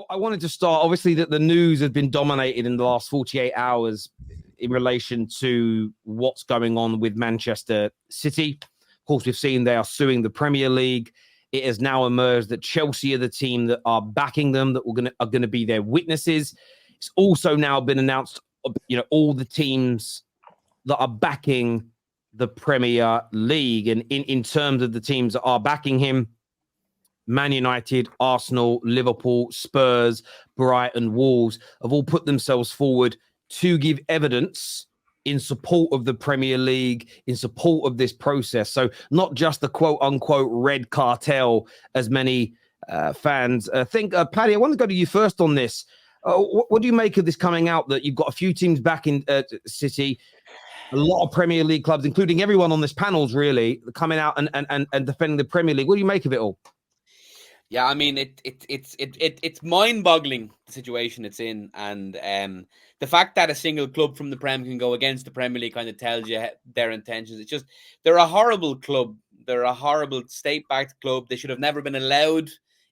I wanted to start, obviously, that the news has been dominated in the last 48 hours in relation to what's going on with Manchester City. Of course, we've seen they are suing the Premier League. It has now emerged that Chelsea are the team that are backing them, that are going to be their witnesses. It's also now been announced, all the teams that are backing the Premier League. And in terms of the teams that are backing him, Man United, Arsenal, Liverpool, Spurs, Brighton, Wolves have all put themselves forward to give evidence in support of the Premier League, in support of this process. So not just the quote-unquote red cartel, as many fans think. Paddy, I want to go to you first on this. What do you make of this coming out that you've got a few teams back in City, a lot of Premier League clubs, including everyone on this panel's really, coming out and defending the Premier League? What do you make of it all? Yeah, I mean, it's mind-boggling, the situation it's in, and the fact that a single club from the Prem can go against the Premier League kind of tells you their intentions. It's just, they're a horrible club. They're a horrible state-backed club. They should have never been allowed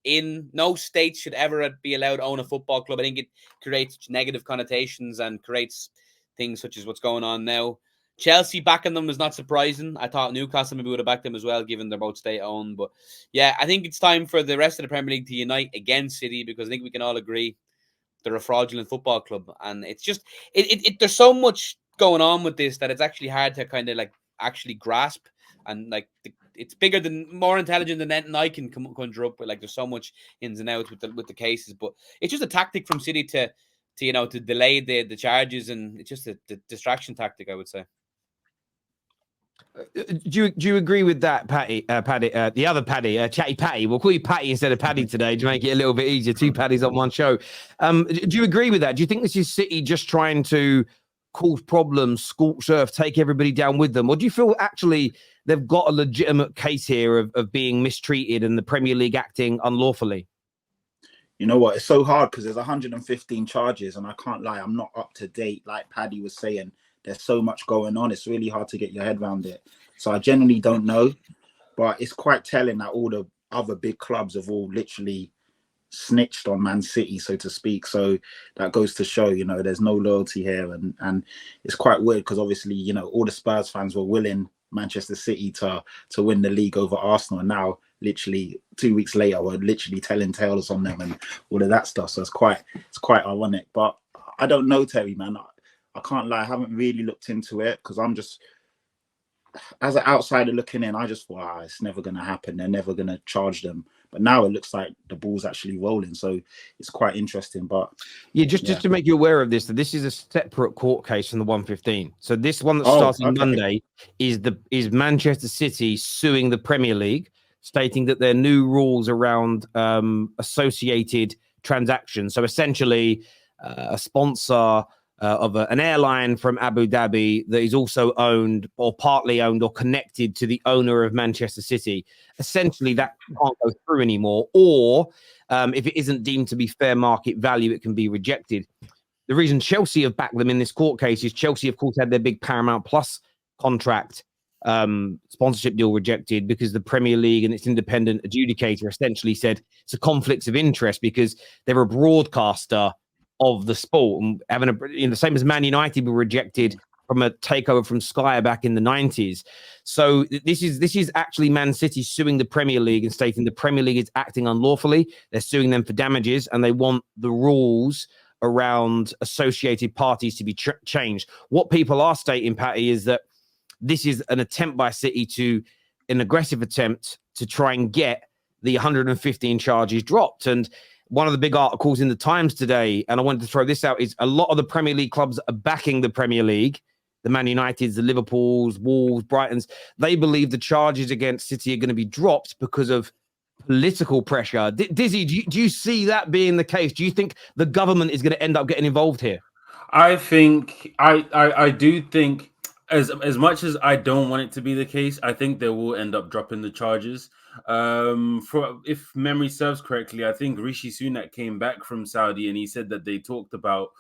in. No state should ever be allowed to own a football club. I think it creates negative connotations and creates things such as what's going on now. Chelsea backing them is not surprising. I thought Newcastle maybe would have backed them as well, given they're both state-owned. But yeah, I think it's time for the rest of the Premier League to unite against City, because I think we can all agree they're a fraudulent football club. And it's just, there's so much going on with this that it's actually hard to kind of like actually grasp. And like, it's bigger more intelligent than anything I can conjure up with. Like, there's so much ins and outs with the cases. But it's just a tactic from City to delay the charges, and it's just a distraction tactic, I would say. Do you agree with that, Paddy? The other Paddy, Chatty Patty. We'll call you Patty instead of Paddy today to make it a little bit easier. Two Paddies on one show. Do you agree with that? Do you think this is City just trying to cause problems, scorch earth, take everybody down with them? Or do you feel actually they've got a legitimate case here of being mistreated and the Premier League acting unlawfully? You know what? It's so hard because there's 115 charges, and I can't lie, I'm not up to date. Like Paddy was saying, there's so much going on. It's really hard to get your head around it. So I genuinely don't know, but it's quite telling that all the other big clubs have all literally snitched on Man City, so to speak. So that goes to show, there's no loyalty here. And it's quite weird because obviously, all the Spurs fans were willing Manchester City to win the league over Arsenal. And now literally 2 weeks later, we're literally telling tales on them and all of that stuff. So it's quite ironic. But I don't know, Terry, man. I can't lie, I haven't really looked into it because I'm just, as an outsider looking in, I just thought, it's never going to happen. They're never going to charge them. But now it looks like the ball's actually rolling. So it's quite interesting. But just to make you aware of this, that this is a separate court case from the 115. So this one that starts on Monday is Manchester City suing the Premier League, stating that there are new rules around associated transactions. So essentially, a sponsor of an airline from Abu Dhabi that is also owned or partly owned or connected to the owner of Manchester City. Essentially, that can't go through anymore. Or if it isn't deemed to be fair market value, it can be rejected. The reason Chelsea have backed them in this court case is Chelsea, of course, had their big Paramount Plus contract sponsorship deal rejected because the Premier League and its independent adjudicator essentially said it's a conflict of interest because they're a broadcaster of the sport, and having the same as Man United were rejected from a takeover from Sky back in the 90s. So this is actually Man City suing the Premier League and stating the Premier League is acting unlawfully. They're suing them for damages, and they want the rules around associated parties to be changed. What people are stating, Patty, is that this is an attempt by City an aggressive attempt to try and get the 115 charges dropped. And one of the big articles in the Times today, and I wanted to throw this out, is a lot of the Premier League clubs are backing the Premier League, the Man Uniteds, the Liverpools, Wolves, Brightons. They believe the charges against City are going to be dropped because of political pressure. Dizzy, do you see that being the case? Do you think the government is going to end up getting involved here? I think, I do think, as much as I don't want it to be the case, I think they will end up dropping the charges. If memory serves correctly, I think Rishi Sunak came back from Saudi and he said that they talked about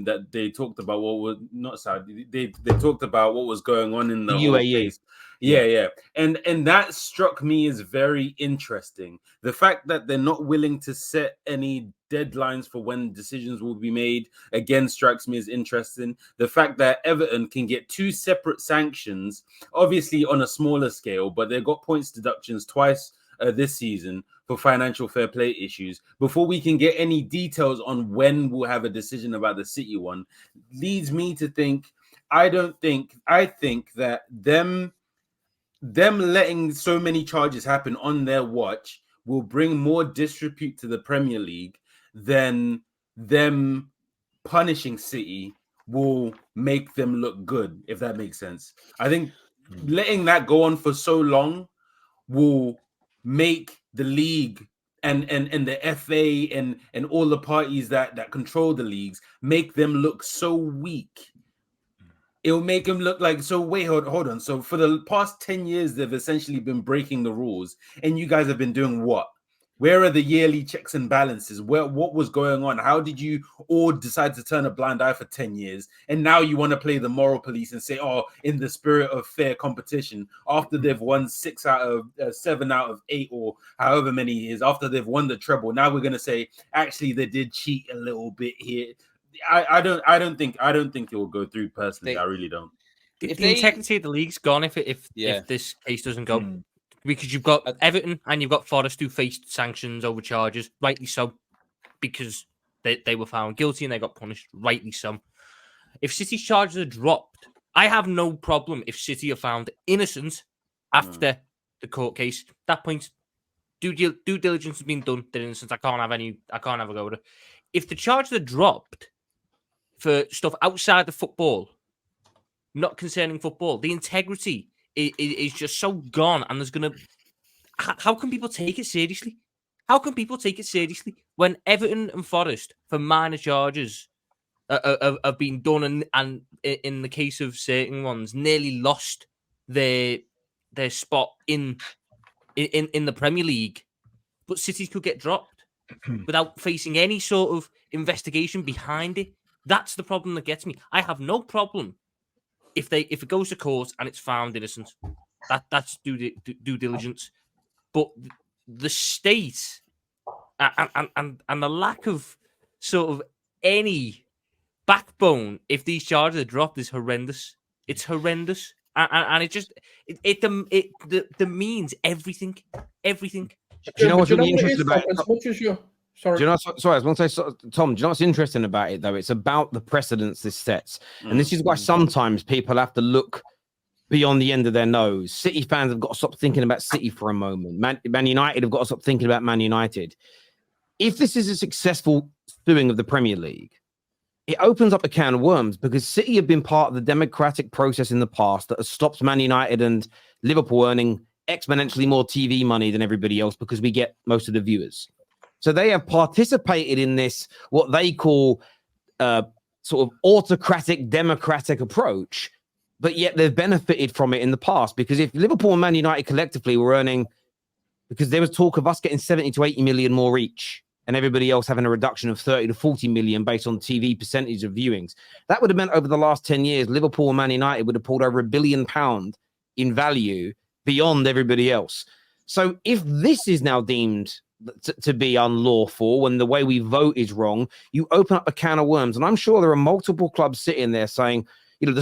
that they talked about what was not Saudi. They talked about what was going on in the whole UAE. case. Yeah. And that struck me as very interesting. The fact that they're not willing to set any deadlines for when decisions will be made, again, strikes me as interesting. The fact that Everton can get 2 separate sanctions, obviously on a smaller scale, but they got points deductions twice this season for financial fair play issues. Before we can get any details on when we'll have a decision about the City one, leads me to think, I think that them letting so many charges happen on their watch will bring more disrepute to the Premier League than them punishing City will make them look good, if that makes sense. I think letting that go on for so long will make the league and the FA and all the parties that control the leagues, make them look so weak. It'll make them look like, so wait, hold on. So for the past 10 years, they've essentially been breaking the rules, and you guys have been doing what? Where are the yearly checks and balances? What was going on? How did you all decide to turn a blind eye for 10 years? And now you want to play the moral police and say, oh, in the spirit of fair competition, after they've won 7 out of 8 or however many years, after they've won the treble, now we're going to say, actually, they did cheat a little bit here. I don't think it will go through personally. I really don't. The integrity of the league's gone if this case doesn't go. Because you've got Everton and you've got Forest who faced sanctions over charges, rightly so, because they were found guilty and they got punished, rightly so. If City's charges are dropped, I have no problem if City are found innocent after the court case. At that point, due diligence has been done. They're innocent. I can't have a go at it. If the charges are dropped for stuff outside the football, not concerning football, the integrity is just so gone, and there's gonna. How can people take it seriously? How can people take it seriously when Everton and Forest, for minor charges, have been done, and in the case of certain ones, nearly lost their spot in the Premier League, but City could get dropped without facing any sort of investigation behind it? That's the problem that gets me. I have no problem if it goes to court and it's found innocent. That's due diligence. But the state and the lack of sort of any backbone, if these charges are dropped, is horrendous. It's horrendous, and it demeans everything. Everything. Do you know what's really interesting about as much as you? Sorry. Do you know? Sorry, I was going to say, Tom. Do you know what's interesting about it though? It's about the precedents this sets, and this is why sometimes people have to look beyond the end of their nose. City fans have got to stop thinking about City for a moment. Man United have got to stop thinking about Man United. If this is a successful suing of the Premier League, it opens up a can of worms, because City have been part of the democratic process in the past that has stopped Man United and Liverpool earning exponentially more TV money than everybody else, because we get most of the viewers. So they have participated in this, what they call sort of autocratic, democratic approach, but yet they've benefited from it in the past. Because if Liverpool and Man United collectively were earning, because there was talk of us getting 70 to 80 million more each, and everybody else having a reduction of 30 to 40 million based on TV percentage of viewings, that would have meant over the last 10 years, Liverpool and Man United would have pulled over £1 billion in value beyond everybody else. So if this is now deemed to be unlawful, when the way we vote is wrong, you open up a can of worms. And I'm sure there are multiple clubs sitting there saying, a lot of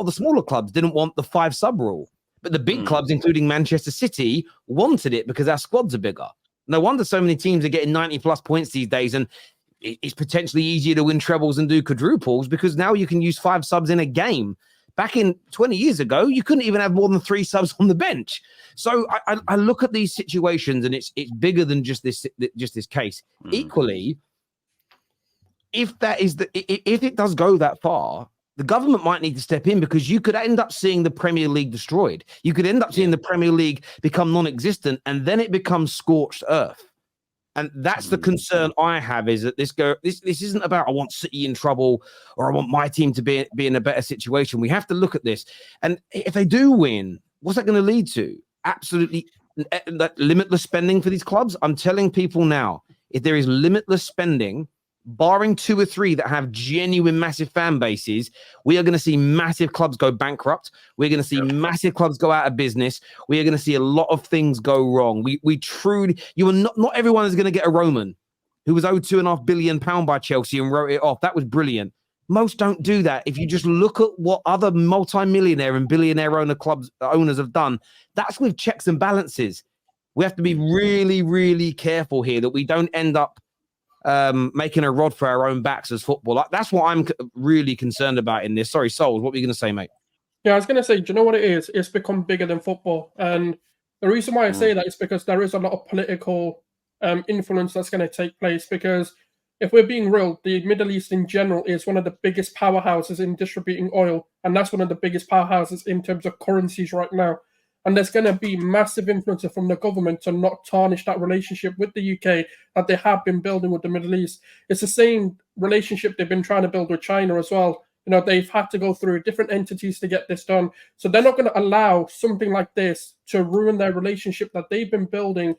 the smaller clubs didn't want the 5 sub rule, but the big clubs, including Manchester City, wanted it because our squads are bigger. No wonder so many teams are getting 90 plus points these days, and it's potentially easier to win trebles and do quadruples because now you can use 5 subs in a game. Back in 20 years ago, you couldn't even have more than 3 subs on the bench. So I look at these situations, and it's bigger than just this case. Equally, if it does go that far, the government might need to step in, because you could end up seeing the Premier League destroyed. You could end up seeing the Premier League become non-existent, and then it becomes scorched earth. And that's the concern I have, is that this isn't about I want City in trouble or I want my team to be in a better situation. We have to look at this. And if they do win, what's that going to lead to? Absolutely limitless spending for these clubs. I'm telling people now, if there is limitless spending barring 2 or 3 that have genuine massive fan bases, we are going to see massive clubs go bankrupt. We're going to see massive clubs go out of business. We are going to see a lot of things go wrong. We truly, not everyone is going to get a Roman who was owed £2.5 billion by Chelsea and wrote it off. That was brilliant. Most don't do that. If you just look at what other multi-millionaire and billionaire owners have done, that's with checks and balances. We have to be really, really careful here that we don't end up making a rod for our own backs as football. That's what I'm really concerned about in this. Sorry, Souls, what were you going to say, mate? Yeah, I was going to say, do you know what it is? It's become bigger than football. And the reason why I say that is because there is a lot of political influence that's going to take place. Because if we're being real, the Middle East in general is one of the biggest powerhouses in distributing oil. And that's one of the biggest powerhouses in terms of currencies right now. And there's going to be massive influence from the government to not tarnish that relationship with the UK that they have been building with the Middle East. It's the same relationship they've been trying to build with China as well. You know, they've had to go through different entities to get this done. So they're not going to allow something like this to ruin their relationship that they've been building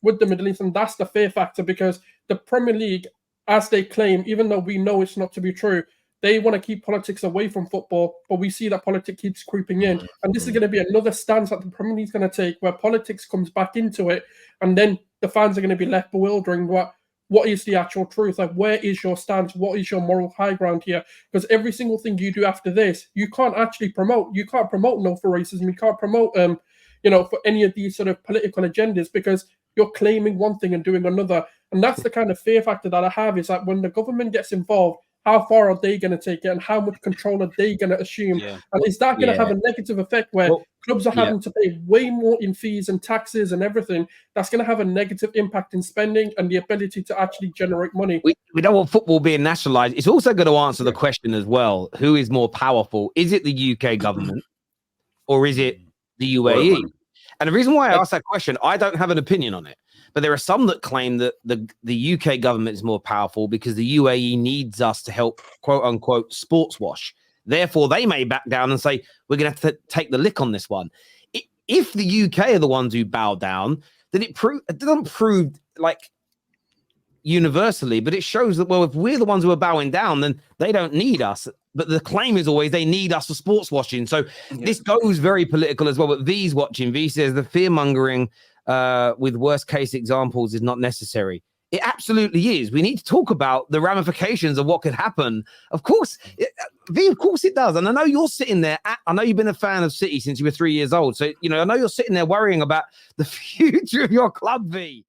with the Middle East. And that's the fear factor, because the Premier League, as they claim, even though we know it's not to be true, they want to keep politics away from football, but we see that politics keeps creeping in. And this is going to be another stance that the Premier League is going to take, where politics comes back into it, and then the fans are going to be left bewildering. What is the actual truth? Like, where is your stance? What is your moral high ground here? Because every single thing you do after this, you can't actually promote. You can't promote no for racism. You can't promote, for any of these sort of political agendas, because you're claiming one thing and doing another. And that's the kind of fear factor that I have, is that when the government gets involved, how far are they going to take it, and how much control are they going to assume? Yeah. And is that going to have a negative effect where clubs are having to pay way more in fees and taxes and everything? That's going to have a negative impact in spending and the ability to actually generate money. We don't want football being nationalized. It's also going to answer the question as well: who is more powerful? Is it the UK government or is it the UAE? And the reason why I asked that question, I don't have an opinion on it. But there are some that claim that the UK government is more powerful because the UAE needs us to help, quote unquote, sports wash. Therefore, they may back down and say, we're going to have to take the lick on this one. If the UK are the ones who bow down, then it doesn't prove like universally, but it shows that, well, if we're the ones who are bowing down, then they don't need us. But the claim is always they need us for sports washing. So this goes very political as well. But V's watching. V says the fear mongering with worst case examples is not necessary. It absolutely is. We need to talk about the ramifications of what could happen. Of course, of course it does. And I know you're sitting there. I know you've been a fan of City since you were 3 years old. So, I know you're sitting there worrying about the future of your club, V.